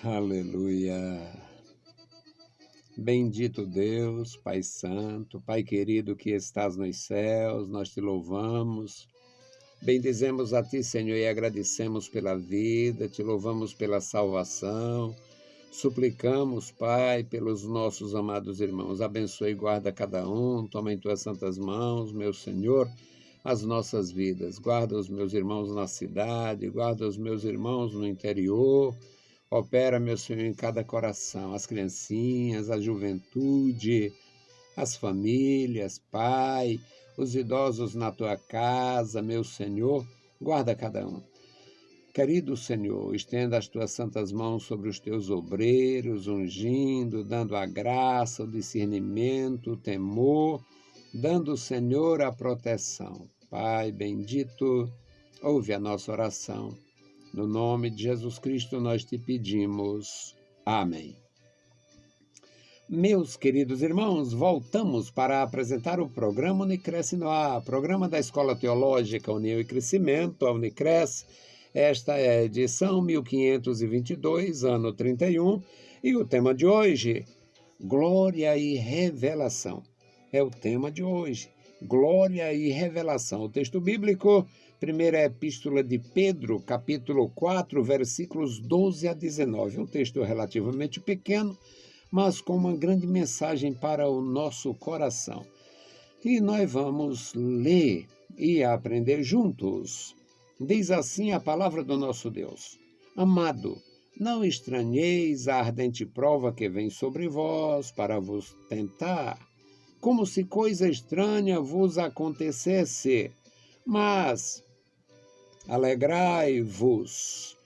Aleluia. Bendito Deus, Pai Santo, Pai querido que estás nos céus, nós te louvamos. Bendizemos a Ti, Senhor, e agradecemos pela vida, te louvamos pela salvação. Suplicamos, Pai, pelos nossos amados irmãos. Abençoe e guarda cada um, toma em Tuas santas mãos, meu Senhor, as nossas vidas. Guarda os meus irmãos na cidade, guarda os meus irmãos no interior. Opera, meu Senhor, em cada coração, as criancinhas, a juventude, as famílias, Pai, os idosos na Tua casa, meu Senhor, guarda cada um. Querido Senhor, estenda as Tuas santas mãos sobre os Teus obreiros, ungindo, dando a graça, o discernimento, o temor, dando, Senhor, a proteção. Pai bendito, ouve a nossa oração. No nome de Jesus Cristo nós te pedimos. Amém. Meus queridos irmãos, voltamos para apresentar o programa Unicresce no Ar, programa da Escola Teológica União e Crescimento, a Unicresce. Esta é a edição 1522, ano 31, e o tema de hoje, Glória e Revelação. É o tema de hoje, Glória e Revelação. O texto bíblico, primeira epístola de Pedro, capítulo 4, versículos 12 a 19. Um texto relativamente pequeno, mas com uma grande mensagem para o nosso coração. E nós vamos ler e aprender juntos. Diz assim a palavra do nosso Deus: Amado, não estranheis a ardente prova que vem sobre vós para vos tentar, como se coisa estranha vos acontecesse, mas alegrai-vos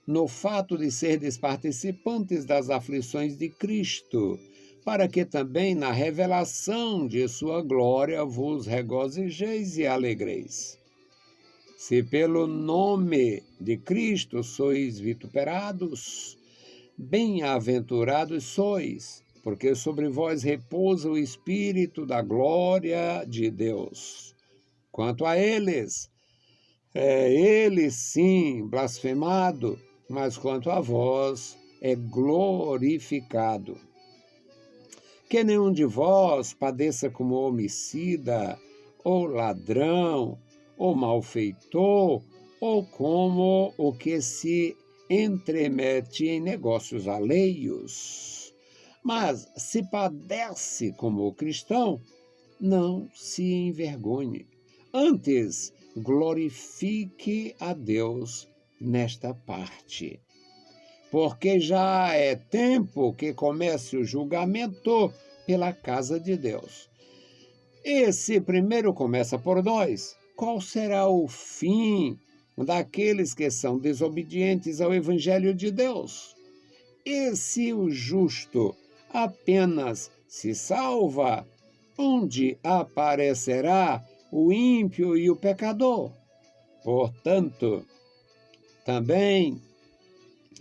no fato de serdes participantes das aflições de Cristo, para que também na revelação de sua glória vos regozijeis e alegreis. Se pelo nome de Cristo sois vituperados, bem-aventurados sois, porque sobre vós repousa o Espírito da glória de Deus. Quanto a eles, ele sim blasfemado, mas quanto a vós é glorificado. Que nenhum de vós padeça como homicida, ou ladrão, ou malfeitor, ou como o que se entremete em negócios alheios. Mas se padece como cristão, não se envergonhe. Antes, glorifique a Deus nesta parte. Porque já é tempo que comece o julgamento pela casa de Deus. E se primeiro começa por nós, qual será o fim daqueles que são desobedientes ao Evangelho de Deus? E se o justo apenas se salva, onde aparecerá o ímpio e o pecador? Portanto, também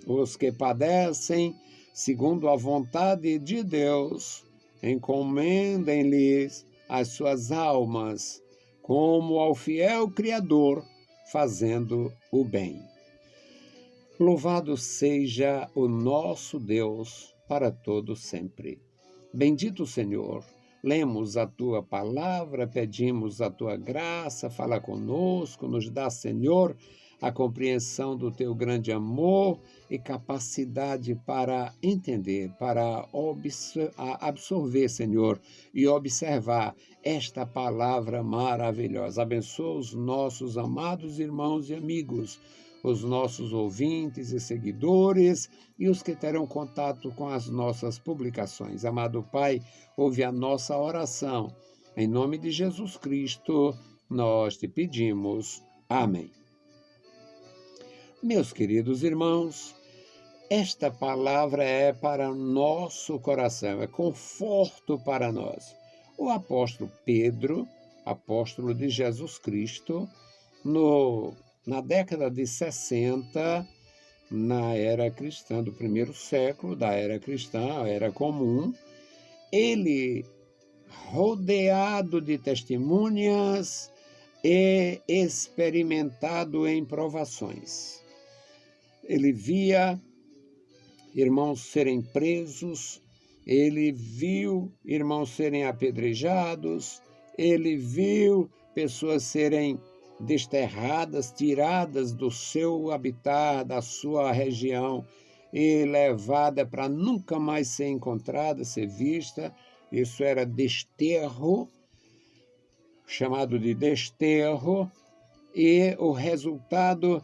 os que padecem segundo a vontade de Deus, encomendem-lhes as suas almas, como ao fiel Criador, fazendo o bem. Louvado seja o nosso Deus para todo sempre. Bendito Senhor, lemos a Tua palavra, pedimos a Tua graça, fala conosco, nos dá, Senhor, a compreensão do Teu grande amor e capacidade para entender, para absorver, Senhor, e observar esta palavra maravilhosa. Abençoa os nossos amados irmãos e amigos, os nossos ouvintes e seguidores e os que terão contato com as nossas publicações. Amado Pai, ouve a nossa oração. Em nome de Jesus Cristo, nós te pedimos. Amém. Meus queridos irmãos, esta palavra é para nosso coração, é conforto para nós. O apóstolo Pedro, apóstolo de Jesus Cristo, na década de 60, na era cristã do primeiro século, da era cristã, a era comum, ele, rodeado de testemunhas e experimentado em provações, ele via irmãos serem presos, ele viu irmãos serem apedrejados, ele viu pessoas serem desterradas, tiradas do seu habitat, da sua região e levada para nunca mais ser encontrada, ser vista. Isso era desterro, chamado de desterro, e o resultado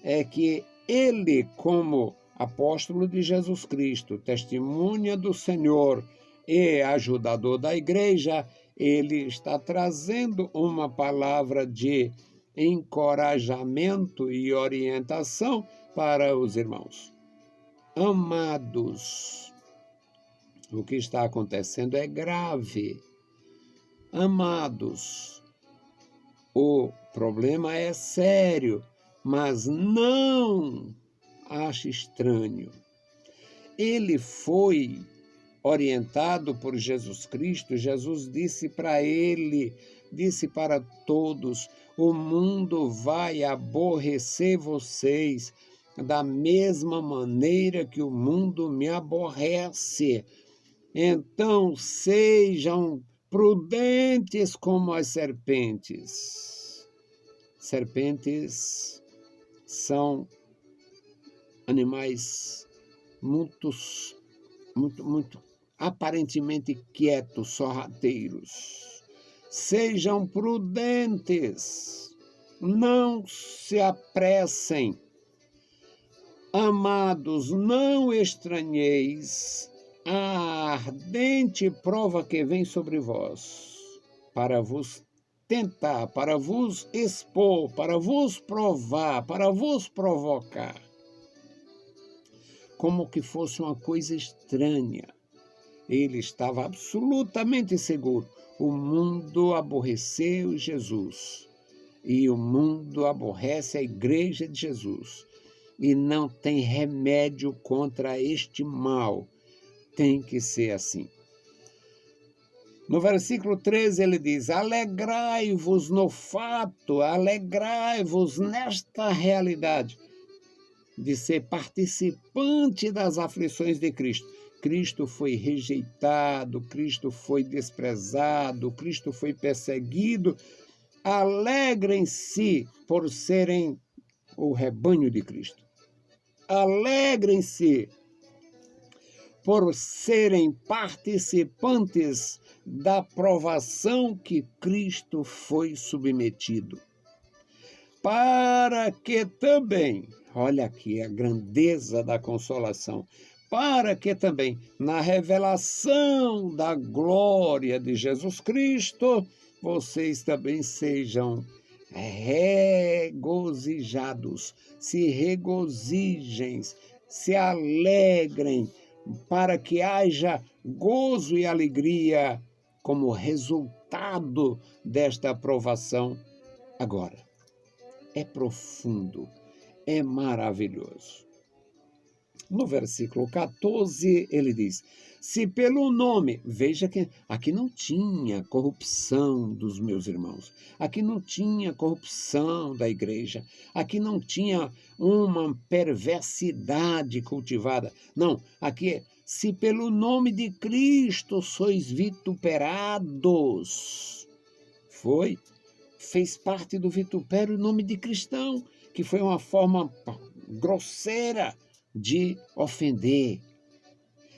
é que ele, como apóstolo de Jesus Cristo, testemunha do Senhor e ajudador da igreja, ele está trazendo uma palavra de encorajamento e orientação para os irmãos. Amados, o que está acontecendo é grave. Amados, o problema é sério, mas não ache estranho. Ele foi orientado por Jesus Cristo. Jesus disse para ele, disse para todos: o mundo vai aborrecer vocês da mesma maneira que o mundo me aborrece. Então sejam prudentes como as serpentes. Serpentes são animais muito aparentemente quietos, sorrateiros. Sejam prudentes, não se apressem. Amados, não estranheis a ardente prova que vem sobre vós, para vos tentar, para vos expor, para vos provar, para vos provocar, como que fosse uma coisa estranha. Ele estava absolutamente seguro. O mundo aborreceu Jesus e o mundo aborrece a igreja de Jesus e não tem remédio contra este mal. Tem que ser assim. No versículo 13 ele diz: alegrai-vos no fato, alegrai-vos nesta realidade de ser participante das aflições de Cristo. Cristo foi rejeitado, Cristo foi desprezado, Cristo foi perseguido. Alegrem-se por serem o rebanho de Cristo. Alegrem-se por serem participantes da provação que Cristo foi submetido. Para que também, olha aqui a grandeza da consolação, para que também, na revelação da glória de Jesus Cristo, vocês também sejam regozijados, se regozijem, se alegrem, para que haja gozo e alegria como resultado desta aprovação. Agora, é profundo, é maravilhoso. No versículo 14, ele diz: se pelo nome, veja que aqui não tinha corrupção dos meus irmãos, aqui não tinha corrupção da igreja, aqui não tinha uma perversidade cultivada. Não, aqui é: se pelo nome de Cristo sois vituperados. Fez parte do vitupério o nome de cristão, que foi uma forma grosseira de ofender.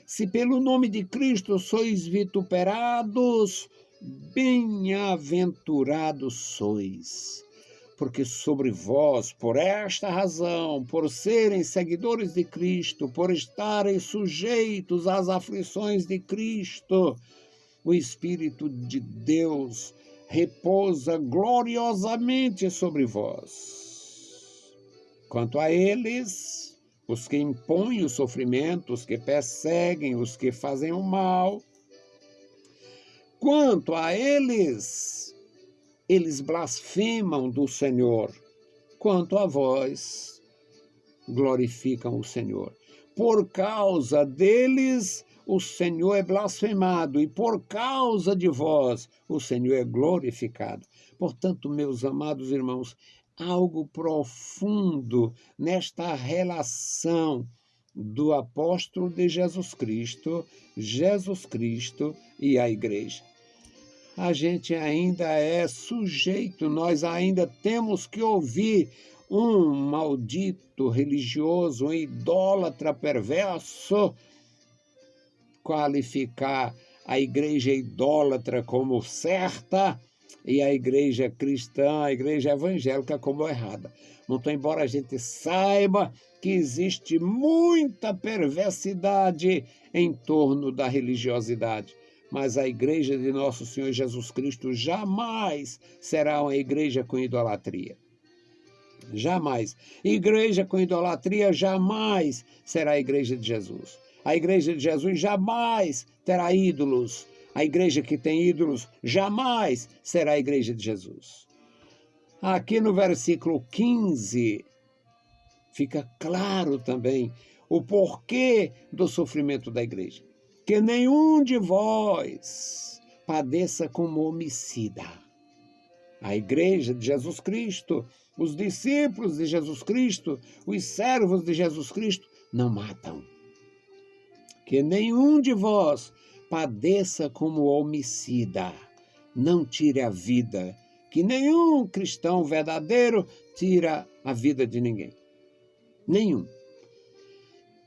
Se pelo nome de Cristo sois vituperados, bem-aventurados sois, porque sobre vós, por esta razão, por serem seguidores de Cristo, por estarem sujeitos às aflições de Cristo, o Espírito de Deus repousa gloriosamente sobre vós. Quanto a eles, os que impõem o sofrimento, os que perseguem, os que fazem o mal, quanto a eles blasfemam do Senhor. Quanto a vós, glorificam o Senhor. Por causa deles, o Senhor é blasfemado, e por causa de vós, o Senhor é glorificado. Portanto, meus amados irmãos, algo profundo nesta relação do apóstolo de Jesus Cristo e a igreja. A gente ainda é sujeito, nós ainda temos que ouvir um maldito religioso, um idólatra perverso, qualificar a igreja idólatra como certa e a igreja cristã, a igreja evangélica como errada. Muito embora a gente saiba que existe muita perversidade em torno da religiosidade, mas a igreja de nosso Senhor Jesus Cristo jamais será uma igreja com idolatria. Jamais. Igreja com idolatria jamais será a igreja de Jesus. A igreja de Jesus jamais terá ídolos. A igreja que tem ídolos jamais será a igreja de Jesus. Aqui no versículo 15, fica claro também o porquê do sofrimento da igreja. Que nenhum de vós padeça como homicida. A igreja de Jesus Cristo, os discípulos de Jesus Cristo, os servos de Jesus Cristo, não matam. Que nenhum de vós padeça como homicida, não tire a vida. Que nenhum cristão verdadeiro tira a vida de ninguém. Nenhum.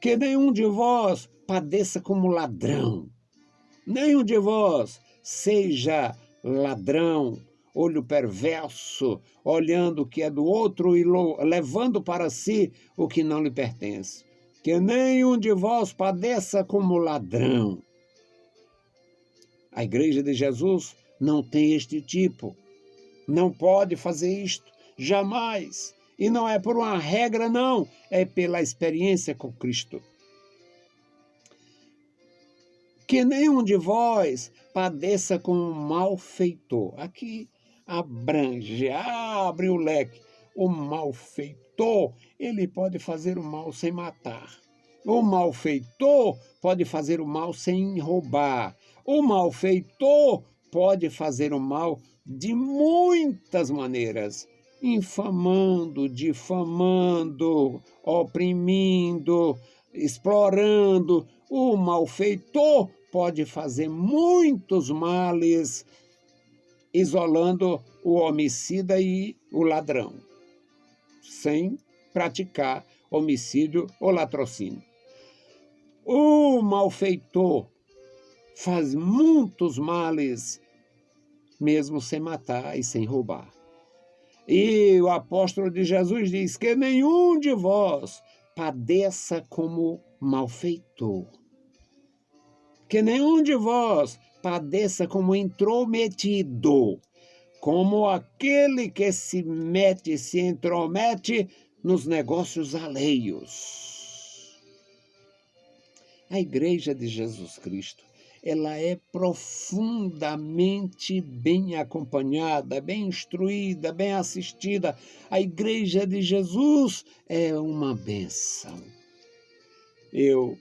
Que nenhum de vós padeça como ladrão. Nenhum de vós seja ladrão, olho perverso, olhando o que é do outro e levando para si o que não lhe pertence. Que nenhum de vós padeça como ladrão. A igreja de Jesus não tem este tipo. Não pode fazer isto, jamais. E não é por uma regra, não. É pela experiência com Cristo. Que nenhum de vós padeça como um malfeitor. Aqui abrange, abre o leque. O malfeitor, ele pode fazer o mal sem matar. O malfeitor pode fazer o mal sem roubar. O malfeitor pode fazer o mal de muitas maneiras. Infamando, difamando, oprimindo, explorando. O malfeitor pode fazer muitos males, isolando o homicida e o ladrão, sem praticar homicídio ou latrocínio. O malfeitor faz muitos males, mesmo sem matar e sem roubar. E o apóstolo de Jesus diz que nenhum de vós padeça como malfeitor. Que nenhum de vós padeça como intrometido, como aquele que se intromete nos negócios alheios. A igreja de Jesus Cristo, ela é profundamente bem acompanhada, bem instruída, bem assistida. A igreja de Jesus é uma bênção. Eu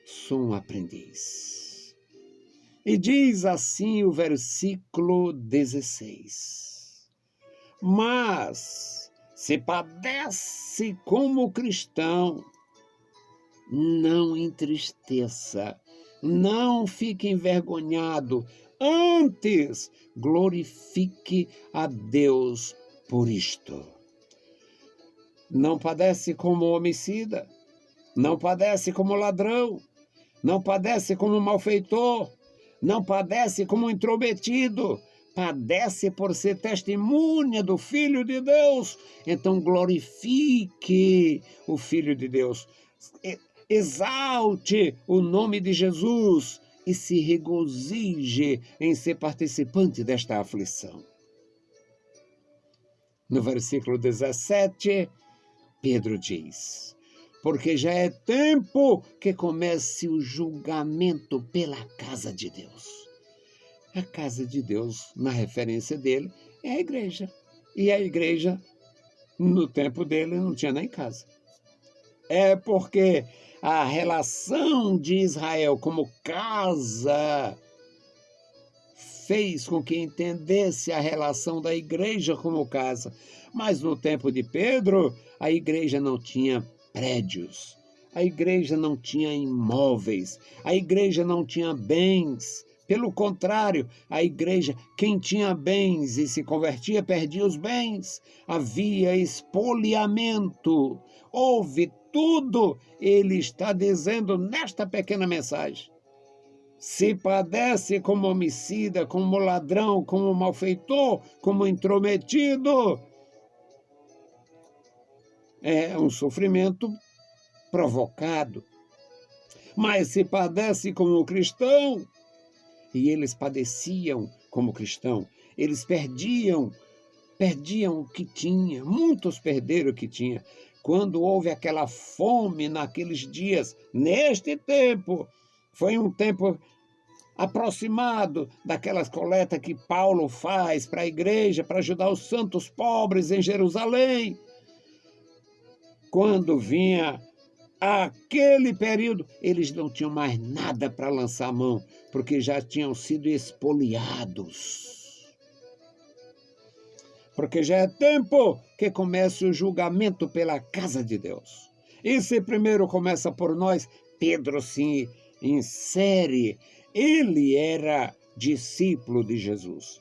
sou um aprendiz. E diz assim o versículo 16. Mas, se padece como cristão, não entristeça, não fique envergonhado, antes glorifique a Deus por isto. Não padece como homicida, não padece como ladrão, não padece como malfeitor, não padece como intrometido, padece por ser testemunha do Filho de Deus. Então glorifique o Filho de Deus, exalte o nome de Jesus e se regozije em ser participante desta aflição. No versículo 17, Pedro diz: porque já é tempo que comece o julgamento pela casa de Deus. A casa de Deus, na referência dele, é a igreja. E a igreja, no tempo dele, não tinha nem casa. É porque a relação de Israel como casa fez com que entendesse a relação da igreja como casa. Mas no tempo de Pedro, a igreja não tinha prédios, a igreja não tinha imóveis, a igreja não tinha bens. Pelo contrário, a igreja, quem tinha bens e se convertia, perdia os bens. Havia espoliamento. Houve tudo. Ele está dizendo nesta pequena mensagem. Se padece como homicida, como ladrão, como malfeitor, como intrometido, é um sofrimento provocado. Mas se padece como cristão, e eles padeciam como cristão, eles perdiam o que tinha, muitos perderam o que tinha. Quando houve aquela fome naqueles dias, neste tempo, foi um tempo aproximado daquelas coletas que Paulo faz para a igreja, para ajudar os santos pobres em Jerusalém. Quando vinha aquele período, eles não tinham mais nada para lançar a mão, porque já tinham sido expoliados. Porque já é tempo que comece o julgamento pela casa de Deus. E se primeiro começa por nós, Pedro se insere. Ele era discípulo de Jesus.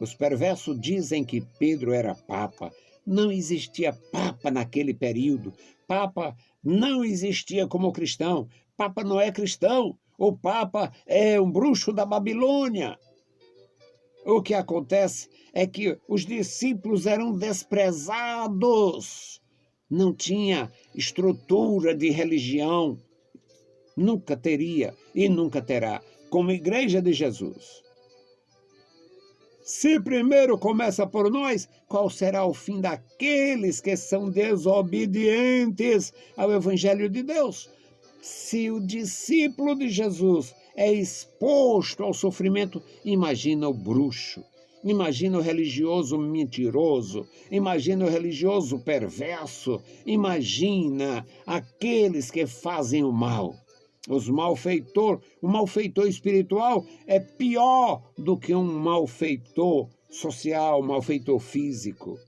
Os perversos dizem que Pedro era papa. Não existia papa naquele período. Papa não existia como cristão. Papa não é cristão. O Papa é um bruxo da Babilônia. O que acontece é que os discípulos eram desprezados. Não tinha estrutura de religião. Nunca teria e nunca terá, como igreja de Jesus. Se primeiro começa por nós, qual será o fim daqueles que são desobedientes ao Evangelho de Deus? Se o discípulo de Jesus é exposto ao sofrimento, imagina o bruxo, imagina o religioso mentiroso, imagina o religioso perverso, imagina aqueles que fazem o mal. O malfeitor espiritual é pior do que um malfeitor social, malfeitor físico.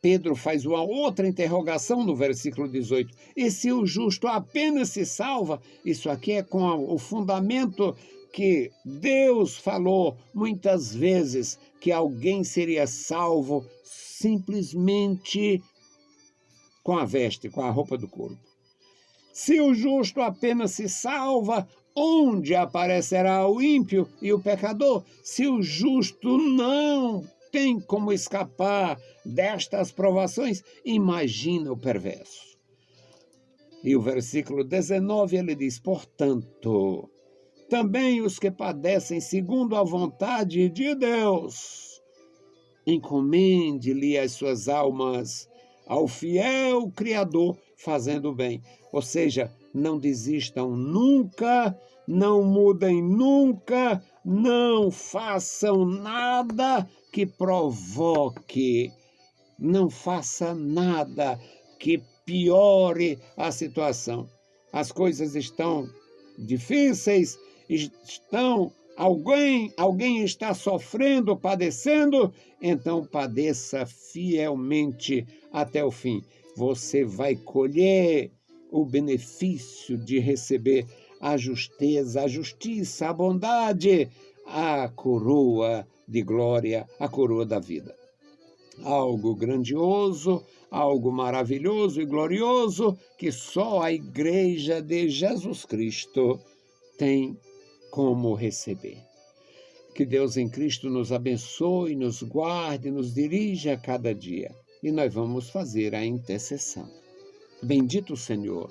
Pedro faz uma outra interrogação no versículo 18. E se o justo apenas se salva? Isso aqui é com o fundamento que Deus falou muitas vezes, que alguém seria salvo simplesmente com a veste, com a roupa do corpo. Se o justo apenas se salva, onde aparecerá o ímpio e o pecador? Se o justo não tem como escapar destas provações, imagina o perverso. E o versículo 19, ele diz, portanto, também os que padecem segundo a vontade de Deus, encomende-lhe as suas almas ao fiel Criador, fazendo o bem. Ou seja, não desistam nunca, não mudem nunca, não façam nada que provoque, não faça nada que piore a situação. As coisas estão difíceis, alguém está sofrendo, padecendo, então padeça fielmente até o fim. Você vai colher o benefício de receber a justeza, a justiça, a bondade, a coroa de glória, a coroa da vida. Algo grandioso, algo maravilhoso e glorioso que só a Igreja de Jesus Cristo tem como receber. Que Deus em Cristo nos abençoe, nos guarde, nos dirija a cada dia. E nós vamos fazer a intercessão. Bendito Senhor,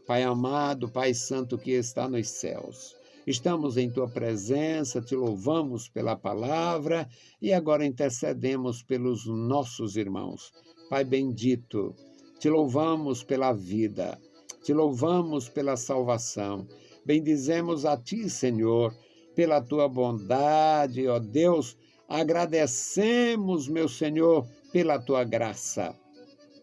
Pai amado, Pai santo que está nos céus. Estamos em Tua presença, Te louvamos pela palavra e agora intercedemos pelos nossos irmãos. Pai bendito, Te louvamos pela vida, Te louvamos pela salvação. Bendizemos a Ti, Senhor, pela Tua bondade, ó Deus. Agradecemos, meu Senhor, pela Tua graça.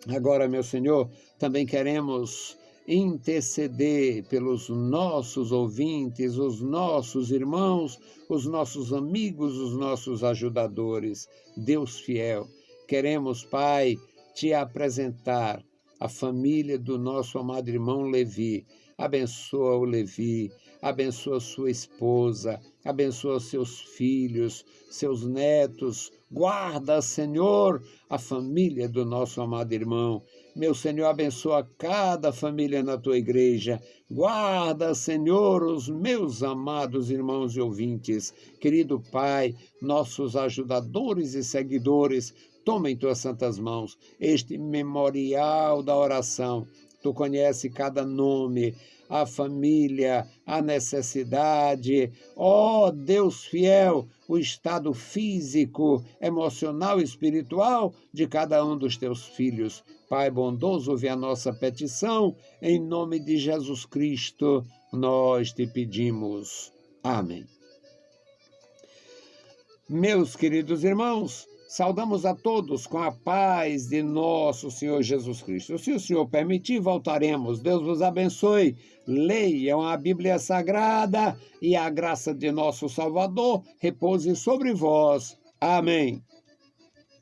Agora, meu Senhor, também queremos interceder pelos nossos ouvintes, os nossos irmãos, os nossos amigos, os nossos ajudadores. Deus fiel, queremos, Pai, Te apresentar a família do nosso amado irmão Levi. Abençoa o Levi, abençoa sua esposa, abençoa seus filhos, seus netos. Guarda, Senhor, a família do nosso amado irmão. Meu Senhor, abençoa cada família na tua igreja. Guarda, Senhor, os meus amados irmãos e ouvintes. Querido Pai, nossos ajudadores e seguidores, toma em tuas santas mãos este memorial da oração. Tu conhece cada nome, a família, a necessidade. Ó Deus fiel, o estado físico, emocional e espiritual de cada um dos teus filhos. Pai bondoso, ouve a nossa petição. Em nome de Jesus Cristo, nós te pedimos. Amém. Meus queridos irmãos, saudamos a todos com a paz de nosso Senhor Jesus Cristo. Se o Senhor permitir, voltaremos. Deus vos abençoe. Leiam a Bíblia Sagrada e a graça de nosso Salvador repouse sobre vós. Amém.